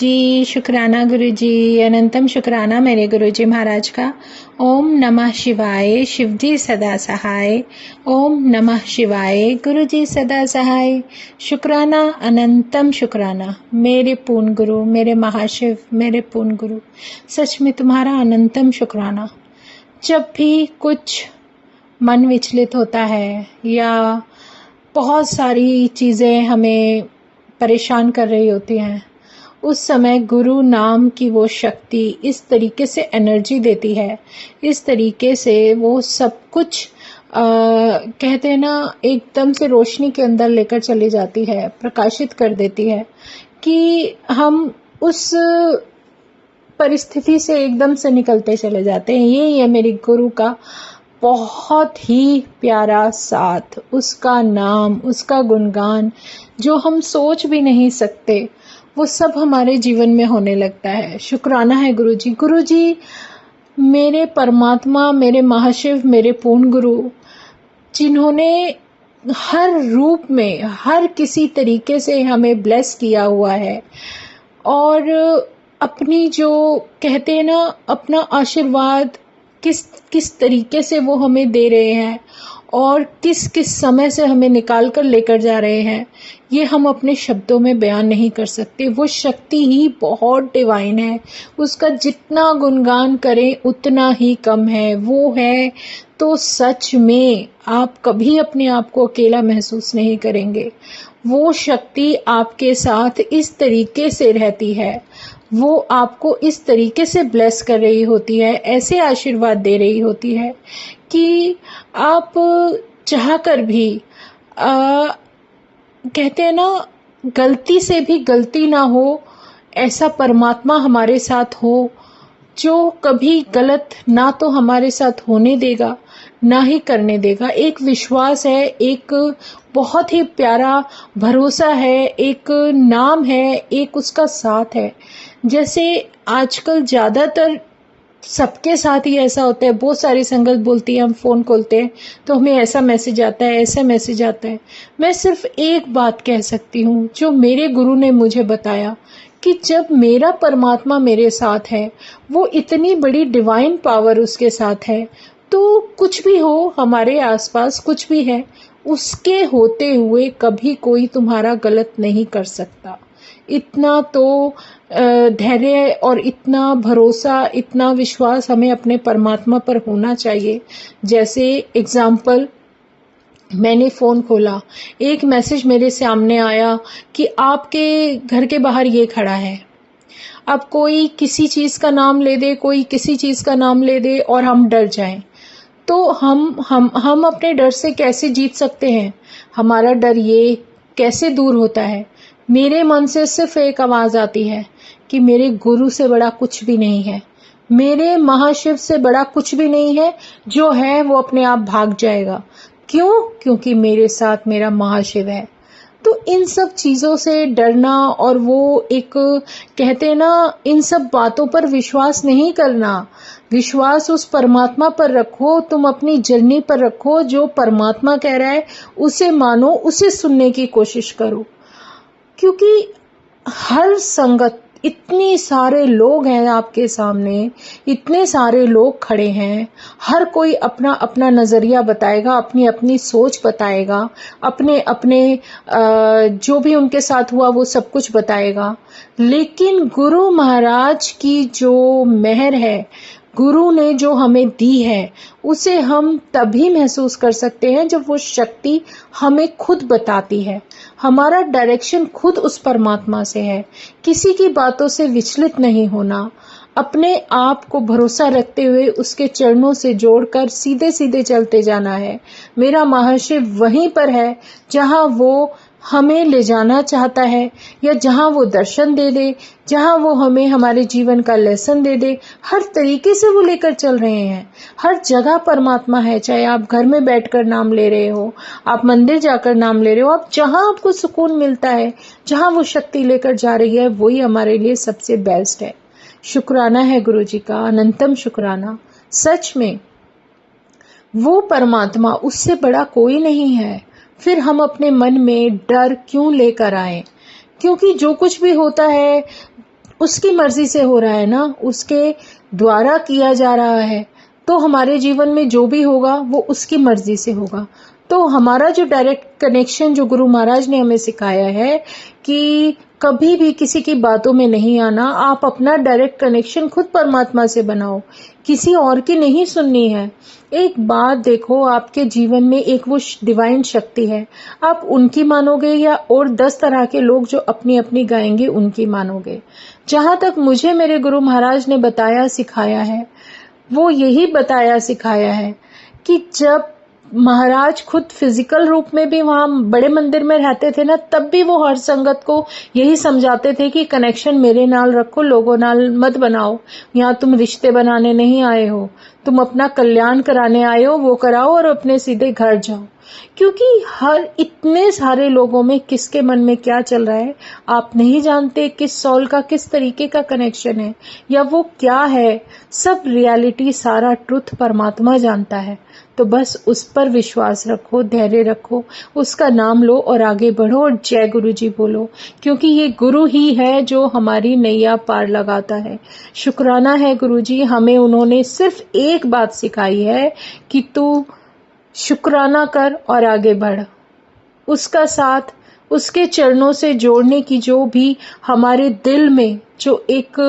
जी, शुक्राना गुरुजी, अनंतम शुक्राना मेरे गुरुजी महाराज का। ओम नमः शिवाय, शिवजी सदा सहाय। ओम नमः शिवाय, गुरुजी सदा सहाय। शुक्राना, अनंतम शुक्राना मेरे पूर्ण गुरु, मेरे महाशिव, मेरे पूर्ण गुरु। सच में तुम्हारा अनंतम शुक्राना। जब भी कुछ मन विचलित होता है या बहुत सारी चीज़ें हमें परेशान कर रही होती हैं, उस समय गुरु नाम की वो शक्ति इस तरीके से एनर्जी देती है, इस तरीके से वो सब कुछ कहते हैं ना, एकदम से रोशनी के अंदर लेकर चली जाती है, प्रकाशित कर देती है कि हम उस परिस्थिति से एकदम से निकलते चले जाते हैं। यही है मेरी गुरु का बहुत ही प्यारा साथ, उसका नाम, उसका गुणगान जो हम सोच भी नहीं सकते, वो सब हमारे जीवन में होने लगता है। शुक्राना है गुरुजी। गुरुजी मेरे परमात्मा, मेरे महाशिव, मेरे पूर्ण गुरु, जिन्होंने हर रूप में, हर किसी तरीके से हमें ब्लेस किया हुआ है और अपनी जो कहते हैं ना, अपना आशीर्वाद किस तरीके से वो हमें दे रहे हैं और किस किस समय से हमें निकाल कर लेकर जा रहे हैं, ये हम अपने शब्दों में बयान नहीं कर सकते। वो शक्ति ही बहुत डिवाइन है, उसका जितना गुणगान करें उतना ही कम है। वो है तो सच में आप कभी अपने आप को अकेला महसूस नहीं करेंगे। वो शक्ति आपके साथ इस तरीके से रहती है, वो आपको इस तरीके से ब्लेस कर रही होती है, ऐसे आशीर्वाद दे रही होती है कि आप चाहकर भी कहते हैं ना, गलती से भी गलती ना हो, ऐसा परमात्मा हमारे साथ हो जो कभी गलत ना तो हमारे साथ होने देगा, ना ही करने देगा। एक विश्वास है, एक बहुत ही प्यारा भरोसा है, एक नाम है, एक उसका साथ है। जैसे आजकल ज़्यादातर सबके साथ ही ऐसा होता है, बहुत सारी संगत बोलती है, हम फ़ोन खोलते हैं तो हमें ऐसा मैसेज आता है, ऐसा मैसेज आता है। मैं सिर्फ एक बात कह सकती हूँ जो मेरे गुरु ने मुझे बताया कि जब मेरा परमात्मा मेरे साथ है, वो इतनी बड़ी डिवाइन पावर उसके साथ है, तो कुछ भी हो, हमारे आसपास कुछ भी है, उसके होते हुए कभी कोई तुम्हारा गलत नहीं कर सकता। इतना तो धैर्य और इतना भरोसा, इतना विश्वास हमें अपने परमात्मा पर होना चाहिए। जैसे एग्जाम्पल, मैंने फ़ोन खोला, एक मैसेज मेरे सामने आया कि आपके घर के बाहर ये खड़ा है। अब कोई किसी चीज़ का नाम ले दे, कोई किसी चीज़ का नाम ले दे और हम डर जाएं, तो हम अपने डर से कैसे जीत सकते हैं? हमारा डर ये कैसे दूर होता है? मेरे मन से सिर्फ एक आवाज़ आती है कि मेरे गुरु से बड़ा कुछ भी नहीं है, मेरे महाशिव से बड़ा कुछ भी नहीं है, जो है वो अपने आप भाग जाएगा। क्यों? क्योंकि मेरे साथ मेरा महाशिव है। तो इन सब चीज़ों से डरना और वो एक कहते हैं ना, इन सब बातों पर विश्वास नहीं करना। विश्वास उस परमात्मा पर रखो, तुम अपनी जर्नी पर रखो, जो परमात्मा कह रहा है उसे मानो, उसे सुनने की कोशिश करो। क्योंकि हर संगत, इतने सारे लोग हैं आपके सामने, इतने सारे लोग खड़े हैं, हर कोई अपना अपना नज़रिया बताएगा, अपनी अपनी सोच बताएगा, अपने अपने जो भी उनके साथ हुआ वो सब कुछ बताएगा। लेकिन गुरु महाराज की जो मेहर है, गुरु ने जो हमें दी है, उसे हम तभी महसूस कर सकते हैं जब वो शक्ति हमें खुद बताती है। हमारा डायरेक्शन खुद उस परमात्मा से है। किसी की बातों से विचलित नहीं होना, अपने आप को भरोसा रखते हुए उसके चरणों से जोड़कर सीधे सीधे चलते जाना है। मेरा महाशिव वहीं पर है जहां वो हमें ले जाना चाहता है, या जहां वो दर्शन दे दे, जहां वो हमें हमारे जीवन का लेसन दे दे। हर तरीके से वो लेकर चल रहे हैं। हर जगह परमात्मा है, चाहे आप घर में बैठकर नाम ले रहे हो, आप मंदिर जाकर नाम ले रहे हो, आप जहां आपको सुकून मिलता है, जहां वो शक्ति लेकर जा रही है, वही हमारे लिए सबसे बेस्ट है। शुक्राना है गुरु जी का, अनंतम शुक्राना। सच में वो परमात्मा, उससे बड़ा कोई नहीं है। फिर हम अपने मन में डर क्यों लेकर आए? क्योंकि जो कुछ भी होता है उसकी मर्जी से हो रहा है ना, उसके द्वारा किया जा रहा है, तो हमारे जीवन में जो भी होगा वो उसकी मर्जी से होगा। तो हमारा जो डायरेक्ट कनेक्शन जो गुरु महाराज ने हमें सिखाया है कि कभी भी किसी की बातों में नहीं आना, आप अपना डायरेक्ट कनेक्शन खुद परमात्मा से बनाओ, किसी और की नहीं सुननी है। एक बात देखो, आपके जीवन में एक वो डिवाइन शक्ति है, आप उनकी मानोगे या और 10 तरह के लोग जो अपनी अपनी गाएंगे उनकी मानोगे। जहां तक मुझे मेरे गुरु महाराज ने बताया सिखाया है, वो यही बताया सिखाया है कि जब महाराज खुद फिजिकल रूप में भी वहां बड़े मंदिर में रहते थे ना, तब भी वो हर संगत को यही समझाते थे कि कनेक्शन मेरे नाल रखो, लोगों नाल मत बनाओ। यहाँ तुम रिश्ते बनाने नहीं आए हो, तुम अपना कल्याण कराने आए हो, वो कराओ और अपने सीधे घर जाओ। क्योंकि हर इतने सारे लोगों में किसके मन में क्या चल रहा है आप नहीं जानते, किस सोल का किस तरीके का कनेक्शन है या वो क्या है। सब रियलिटी, सारा ट्रुथ परमात्मा जानता है। तो बस उस पर विश्वास रखो, धैर्य रखो, उसका नाम लो और आगे बढ़ो और जय गुरु जी बोलो, क्योंकि ये गुरु ही है जो हमारी नैया पार लगाता है। शुक्राना है गुरु जी, हमें उन्होंने सिर्फ एक बात सिखाई है कि तू शुक्राना कर और आगे बढ़। उसका साथ, उसके चरणों से जोड़ने की जो भी हमारे दिल में जो एक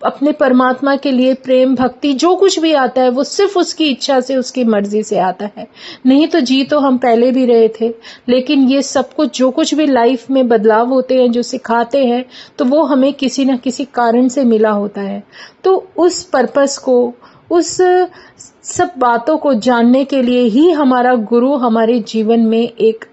अपने परमात्मा के लिए प्रेम भक्ति जो कुछ भी आता है वो सिर्फ उसकी इच्छा से, उसकी मर्जी से आता है। नहीं तो जी तो हम पहले भी रहे थे, लेकिन ये सब कुछ जो कुछ भी लाइफ में बदलाव होते हैं, जो सिखाते हैं, तो वो हमें किसी न किसी कारण से मिला होता है। तो उस पर्पस को, उस सब बातों को जानने के लिए ही हमारा गुरु हमारे जीवन में एक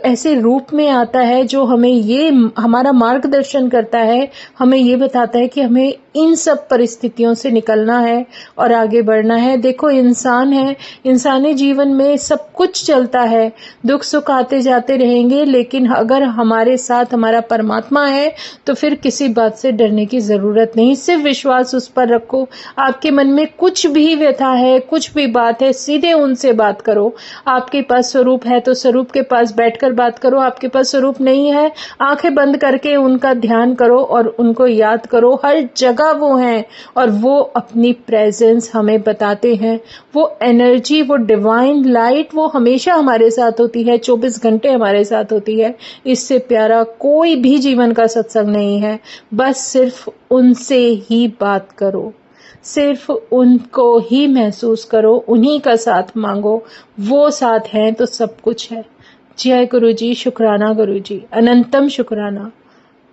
ऐसे रूप में आता है जो हमें ये हमारा मार्गदर्शन करता है, हमें ये बताता है कि हमें इन सब परिस्थितियों से निकलना है और आगे बढ़ना है। देखो, इंसान है, इंसानी जीवन में सब कुछ चलता है, दुख सुख आते जाते रहेंगे, लेकिन अगर हमारे साथ हमारा परमात्मा है तो फिर किसी बात से डरने की जरूरत नहीं। सिर्फ विश्वास उस पर रखो। आपके मन में कुछ भी व्यथा है, कुछ भी बात है, सीधे उनसे बात करो। आपके पास स्वरूप है तो स्वरूप के पास बैठकर बात करो, आपके पास स्वरूप नहीं है, आंखें बंद करके उनका ध्यान करो और उनको याद करो। हर जगह वो हैं और वो अपनी प्रेजेंस हमें बताते हैं। वो एनर्जी, वो डिवाइन लाइट, वो हमेशा हमारे साथ होती है, 24 घंटे हमारे साथ होती है। इससे प्यारा कोई भी जीवन का सत्संग नहीं है। बस सिर्फ उनसे ही बात करो, सिर्फ उनको ही महसूस करो, उन्हीं का साथ मांगो। वो साथ हैं तो सब कुछ है। जय गुरु जी, शुक्राना गुरु जी, अनंतम शुक्राना,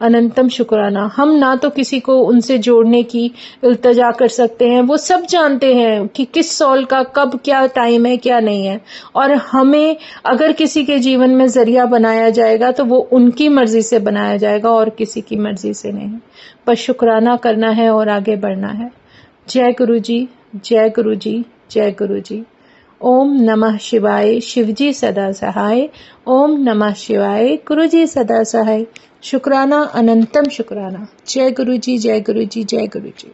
अनंतम शुक्राना। हम ना तो किसी को उनसे जोड़ने की इल्तजा कर सकते हैं, वो सब जानते हैं कि किस सोल का कब क्या टाइम है, क्या नहीं है। और हमें अगर किसी के जीवन में जरिया बनाया जाएगा तो वो उनकी मर्जी से बनाया जाएगा और किसी की मर्जी से नहीं। बस शुक्राना करना है और आगे बढ़ना है। जय गुरु जी, जय गुरु जी, जय गुरु जी। ओम नमः शिवाय, शिवजी सदा सहाय। ओम नमः शिवाय, गुरु जी सदा सहाय। शुक्राना, अनंतम शुक्राना। जय गुरु जी, जय गुरु जी, जय गुरु जी।